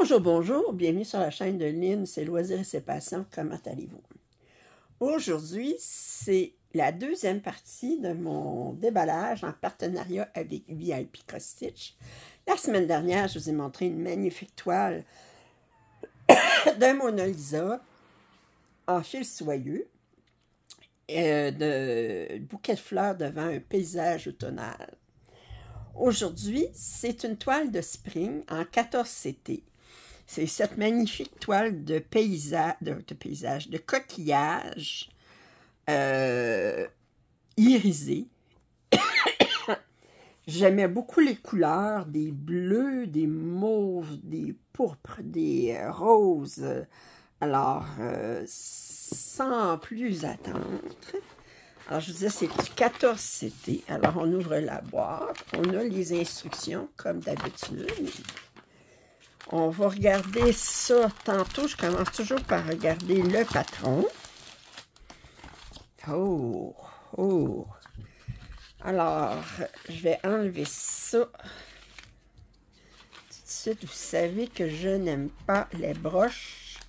Bonjour, bonjour, bienvenue sur la chaîne de Lynn, c'est Loisirs et c'est Passion, comment allez-vous? Aujourd'hui, c'est la deuxième partie de mon déballage en partenariat avec VIP Cross Stitch. La semaine dernière, je vous ai montré une magnifique toile d'un Mona Lisa en fil soyeux, de bouquet de fleurs devant un paysage automnal. Aujourd'hui, c'est une toile de spring en 14 CT. C'est cette magnifique toile de de coquillage irisé. J'aimais beaucoup les couleurs, des bleus, des mauves, des pourpres, des roses. Alors, sans plus attendre, alors je vous disais, c'est du 14 CT. Alors, on ouvre la boîte. On a les instructions, comme d'habitude. On va regarder ça tantôt. Je commence toujours par regarder le patron. Oh, oh. Alors, je vais enlever ça. Tout de suite, vous savez que je n'aime pas les broches.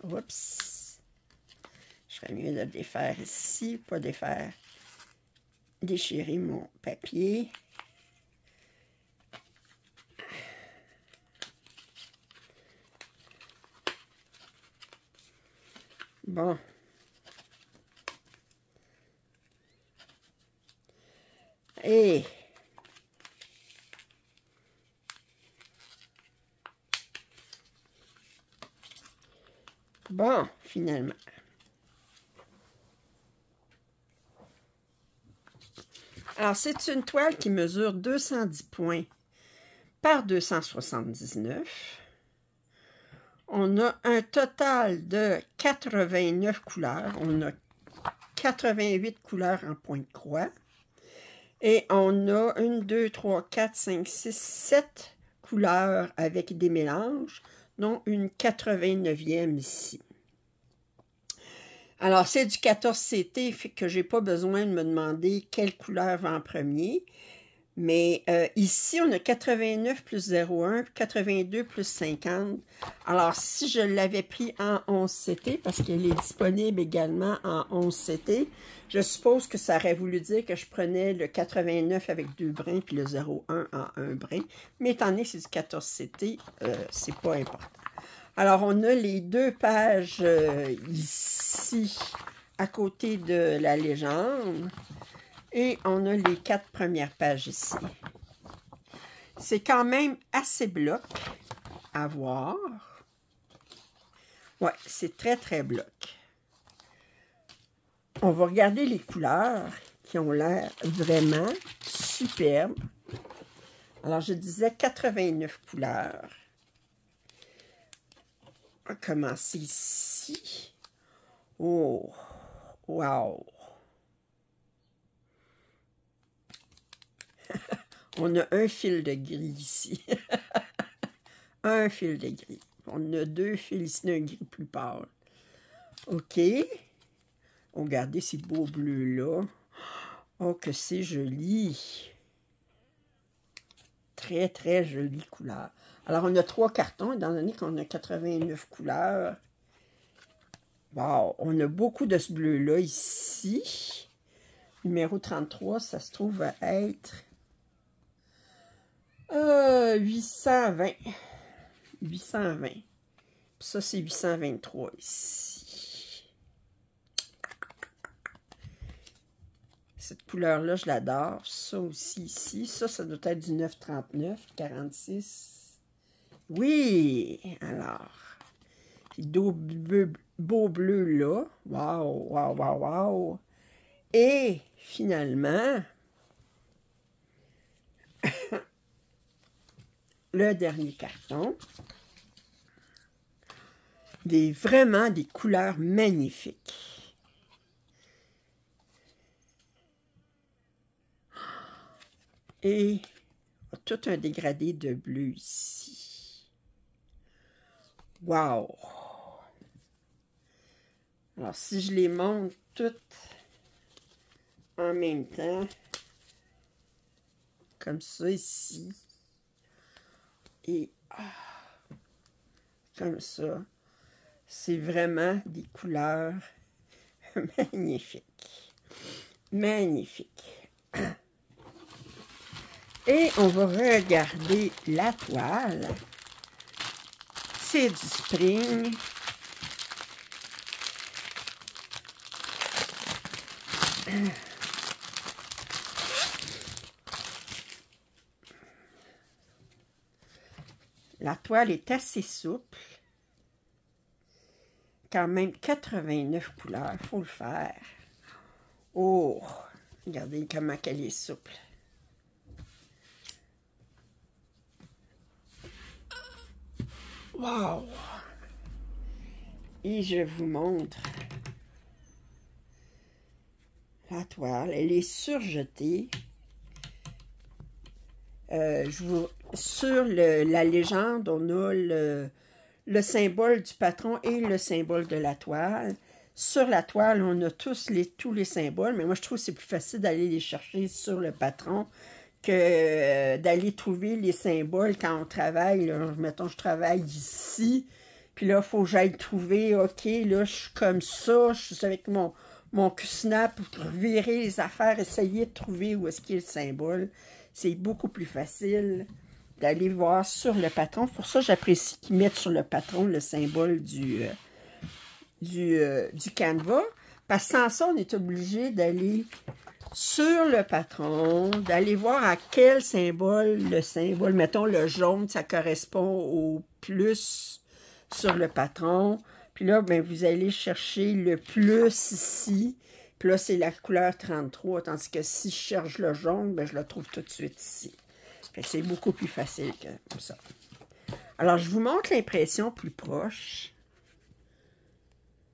Oups. Je ferais mieux de le défaire ici, pas déchirer mon papier. Bon. Et bon, finalement. Alors, c'est une toile qui mesure 210 points par 279. On a un total de 89 couleurs. On a 88 couleurs en point de croix. Et on a 1, 2, 3, 4, 5, 6, 7 couleurs avec des mélanges, dont une 89e ici. Alors, c'est du 14 CT, fait que je n'ai pas besoin de me demander quelle couleur va en premier. Mais ici, on a 89 plus 0,1, 82 plus 50. Alors, si je l'avais pris en 11 CT, parce qu'elle est disponible également en 11 CT, je suppose que ça aurait voulu dire que je prenais le 89 avec 2 brins, puis le 0,1 en 1 brin. Mais étant donné que c'est du 14 CT, c'est pas important. Alors, on a les deux pages ici, à côté de la légende. Et on a les 4 premières pages ici. C'est quand même assez bloc à voir. Ouais, c'est très, très bloc. On va regarder les couleurs qui ont l'air vraiment superbes. Alors, je disais 89 couleurs. On va commencer ici. Oh, wow! On a un fil de gris ici. Un fil de gris. On a 2 fils ici, un gris plus pâle. OK. Regardez ces beaux bleus-là. Oh, que c'est joli. Très, très jolie couleur. Alors, on a 3 cartons, étant donné qu'on a 89 couleurs. Wow! On a beaucoup de ce bleu-là ici. Numéro 33, ça se trouve à être 820. 820. Puis ça, c'est 823 ici. Cette couleur-là, je l'adore. Ça aussi ici. Ça doit être du 939, 46. Oui! Alors, ces deux beaux bleus-là. Wow, wow, wow, wow. Et finalement, le dernier carton. Vraiment des couleurs magnifiques. Et tout un dégradé de bleu ici. Wow! Alors, si je les monte toutes en même temps, comme ça ici, Et comme ça, c'est vraiment des couleurs magnifiques. Magnifiques. Et on va regarder la toile. C'est du spring. La toile est assez souple. Quand même 89 couleurs, il faut le faire. Oh, regardez comment elle est souple. Wow! Et je vous montre la toile. Elle est surjetée. Sur la légende, on a le symbole du patron et le symbole de la toile. Sur la toile, on a tous les symboles, mais moi, je trouve que c'est plus facile d'aller les chercher sur le patron que d'aller trouver les symboles quand on travaille. Là. Mettons, je travaille ici, puis là, il faut que j'aille trouver, OK, là, je suis comme ça, je suis avec mon Q-Snap pour virer les affaires, essayer de trouver où est-ce qu'il y a le symbole. C'est beaucoup plus facile d'aller voir sur le patron. Pour ça, j'apprécie qu'ils mettent sur le patron le symbole du canevas. Parce que sans ça, on est obligé d'aller sur le patron, d'aller voir à quel symbole, mettons le jaune, ça correspond au plus sur le patron. Puis là, ben, vous allez chercher le plus ici. Puis là, c'est la couleur 33, tandis que si je cherche le jaune, ben, je le trouve tout de suite ici. C'est beaucoup plus facile que ça. Alors, je vous montre l'impression plus proche.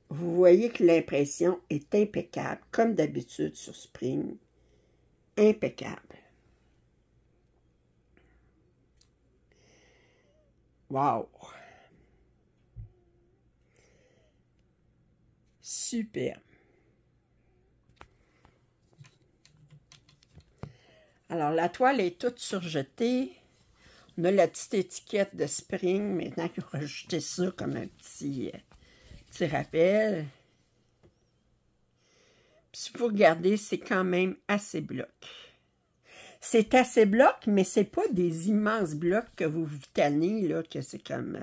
Vous voyez que l'impression est impeccable, comme d'habitude sur Spring. Impeccable. Wow! Super. Alors, la toile est toute surjetée. On a la petite étiquette de Spring. Maintenant, il faut rajouter ça comme un petit rappel. Puis, si vous regardez, c'est quand même assez bloc. C'est assez bloc, mais c'est pas des immenses blocs que vous tannez, là, que c'est comme...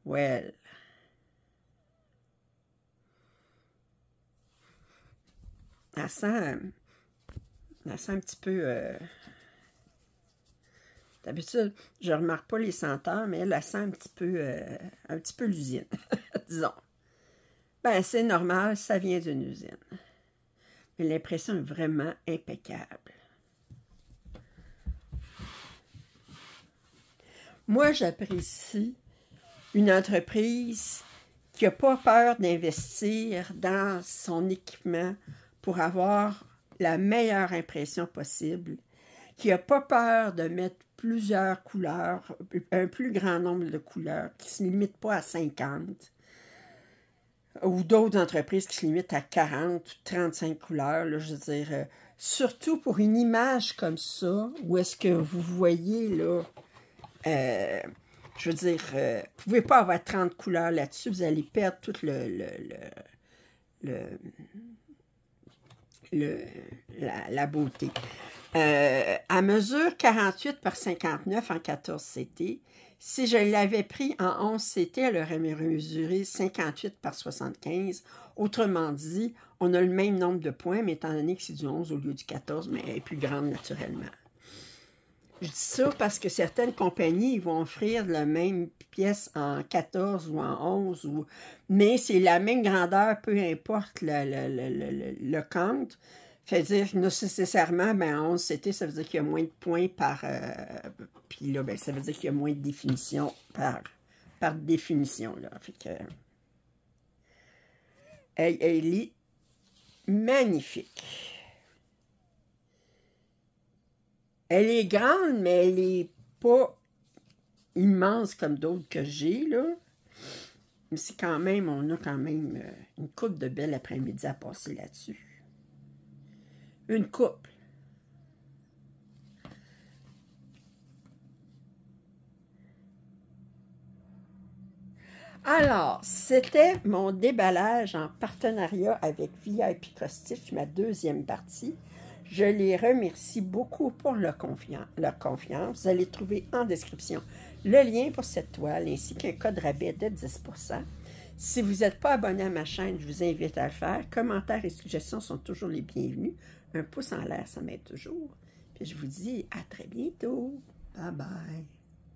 well... Elle sent un petit peu... D'habitude, je ne remarque pas les senteurs, mais elle sent un petit peu l'usine, disons. Ben, c'est normal, ça vient d'une usine. Mais l'impression est vraiment impeccable. Moi, j'apprécie une entreprise qui n'a pas peur d'investir dans son équipement pour avoir la meilleure impression possible, qui n'a pas peur de mettre plusieurs couleurs, un plus grand nombre de couleurs, qui ne se limite pas à 50, ou d'autres entreprises qui se limitent à 40 ou 35 couleurs, là, je veux dire, surtout pour une image comme ça, où est-ce que vous voyez, là, je veux dire, vous ne pouvez pas avoir 30 couleurs là-dessus, vous allez perdre toute la beauté. À mesure 48 par 59 en 14 CT. Si je l'avais pris en 11 CT, elle aurait mesuré 58 par 75. Autrement dit, on a le même nombre de points, mais étant donné que c'est du 11 au lieu du 14, mais elle est plus grande naturellement. Je dis ça parce que certaines compagnies vont offrir la même pièce en 14 ou en 11, mais c'est la même grandeur, peu importe le compte. Fait dire nécessairement, ben 11 CT, ça veut dire qu'il y a moins de points par... puis là, ben, ça veut dire qu'il y a moins de définition par définition, là. Fait que... Elle est magnifique. Elle est grande, mais elle n'est pas immense comme d'autres que j'ai, là. Mais c'est quand même, on a quand même une couple de belles après-midi à passer là-dessus. Une couple. Alors, c'était mon déballage en partenariat avec VIP Cross-Stitch, ma deuxième partie. Je les remercie beaucoup pour leur confiance. Vous allez trouver en description le lien pour cette toile ainsi qu'un code rabais de 10%. Si vous n'êtes pas abonné à ma chaîne, je vous invite à le faire. Commentaires et suggestions sont toujours les bienvenus. Un pouce en l'air, ça m'aide toujours. Puis je vous dis à très bientôt. Bye bye.